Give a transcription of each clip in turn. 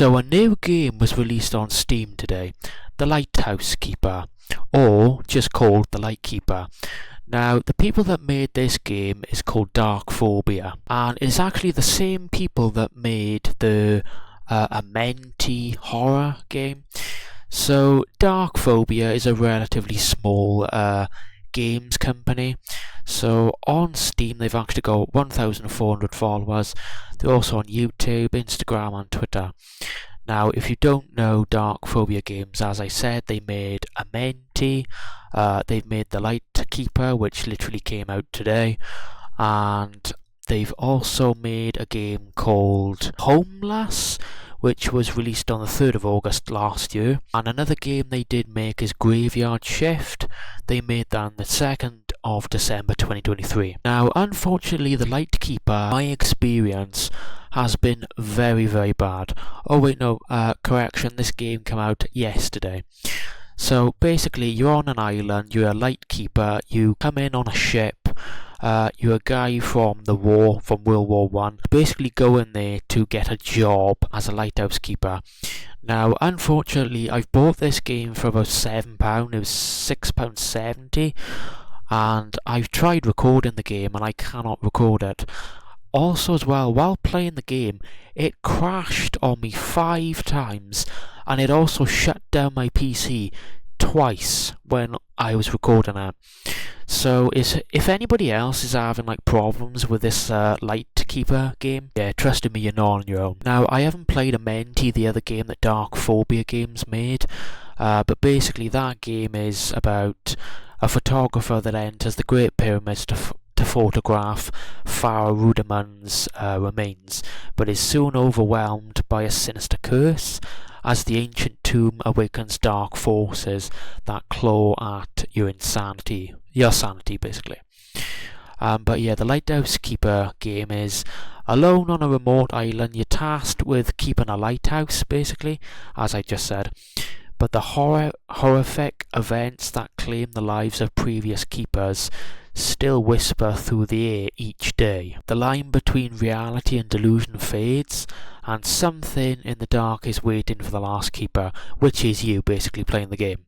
So a new game was released on Steam today, The Lighthouse Keeper, or just called The LightKeeper. Now, the people that made this game is called Phobia, and it's actually the same people that made the Amenti horror game. So, Phobia is a relatively small games company. So on Steam they've actually got 1,400 followers. They're also on YouTube, Instagram and Twitter. Now if you don't know Phobia games, as I said, they made Amenti, they've made The LightKeeper, which literally came out today, and they've also made a game called Homeless, which was released on the 3rd of August last year. And another game they did make is Graveyard Shift. They made that on the 2nd of December 2023. Now, unfortunately, The LightKeeper, my experience has been very, very bad. Oh wait, no, correction, this game came out yesterday. So basically, you're on an island, you're a lightkeeper, you come in on a ship, you're a guy from the war, from World War One. Basically go in there to get a job as a lighthouse keeper. Now, unfortunately, I've bought this game for about £7, it was £6.70, and I've tried recording the game and I cannot record it. Also as well, while playing the game, it crashed on me 5 times, and it also shut down my PC twice when I was recording it. So if anybody else is having like problems with this LightKeeper game, yeah, trust me, you're not on your own. Now, I haven't played Amenti, the other game that Phobia Games made, but basically that game is about a photographer that enters the Great Pyramids to photograph Pharaoh Rudaman's remains, but is soon overwhelmed by a sinister curse as the ancient tomb awakens dark forces that claw at your sanity basically. But yeah, the Lighthouse Keeper game is alone on a remote island. You're tasked with keeping a lighthouse basically, as I just said. But the horrific events that claim the lives of previous keepers still whisper through the air each day. The line between reality and delusion fades, and something in the dark is waiting for the last keeper, which is you basically playing the game.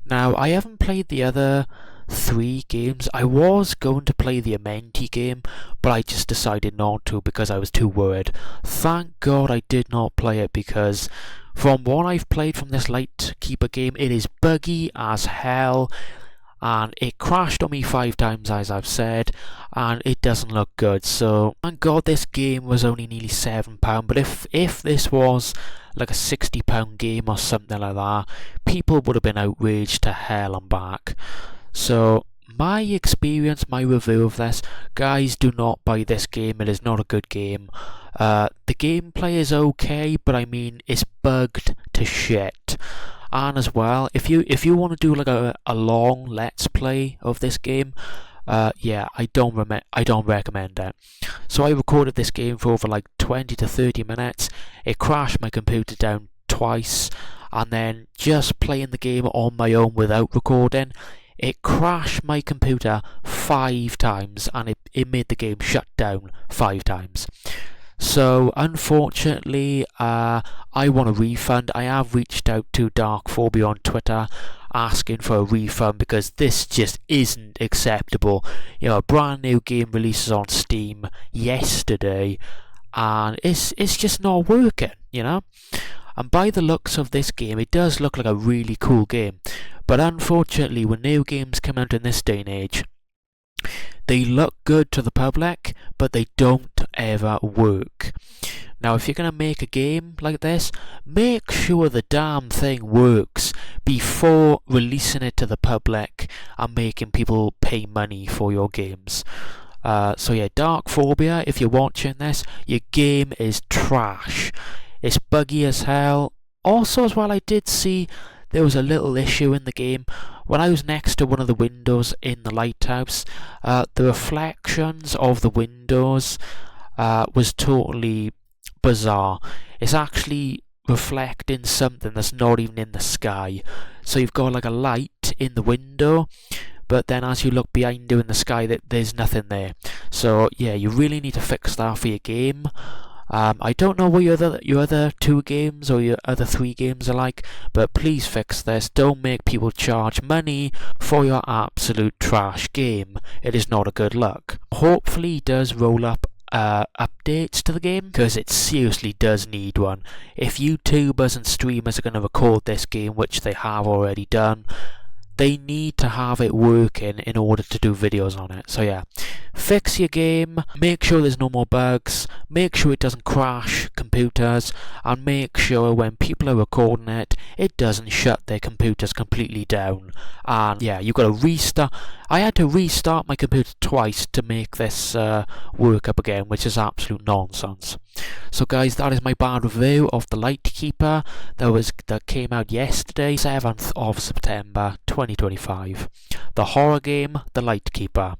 Now, I haven't played the other 3 games. I was going to play the Amenti game, but I just decided not to because I was too worried. Thank God I did not play it, because from what I've played from this LightKeeper game, it is buggy as hell, and it crashed on me 5 times, as I've said, and it doesn't look good. So thank God this game was only nearly £7, but if this was like a £60 game or something like that, people would have been outraged to hell and back. So my experience, my review of this, guys, do not buy this game. It is not a good game. The gameplay is okay, but I mean, it's bugged to shit. And as well, if you want to do like a long let's play of this game, yeah, I don't recommend it. So I recorded this game for over like 20 to 30 minutes. It crashed my computer down twice, and then just playing the game on my own without recording, it crashed my computer 5 times, and it made the game shut down 5 times. So unfortunately, I want a refund. I have reached out to Phobia on Twitter asking for a refund, because this just isn't acceptable. You know, a brand new game releases on Steam yesterday, and it's just not working, you know. And by the looks of this game, it does look like a really cool game, but unfortunately, when new games come out in this day and age, they look good to the public, but they don't ever work. Now, if you're going to make a game like this, make sure the damn thing works before releasing it to the public and making people pay money for your games. So yeah, Phobia, if you're watching this, your game is trash. It's buggy as hell. Also as well, I did see there was a little issue in the game. When I was next to one of the windows in the lighthouse, the reflections of the windows was totally bizarre. It's actually reflecting something that's not even in the sky. So you've got like a light in the window, but then as you look behind you in the sky, there's nothing there. So yeah, you really need to fix that for your game. I don't know what your other 2 games or your other 3 games are like, but please fix this. Don't make people charge money for your absolute trash game. It is not a good look. Hopefully it does roll up updates to the game, because it seriously does need one. If YouTubers and streamers are going to record this game, which they have already done, they need to have it working in order to do videos on it. So yeah, fix your game, make sure there's no more bugs, make sure it doesn't crash computers, and make sure when people are recording it, it doesn't shut their computers completely down. And yeah, you've got to restart. I had to restart my computer twice to make this work up again, which is absolute nonsense. So guys, that is my bad review of the LightKeeper that came out yesterday, 7th of September 2025. The horror game, the LightKeeper.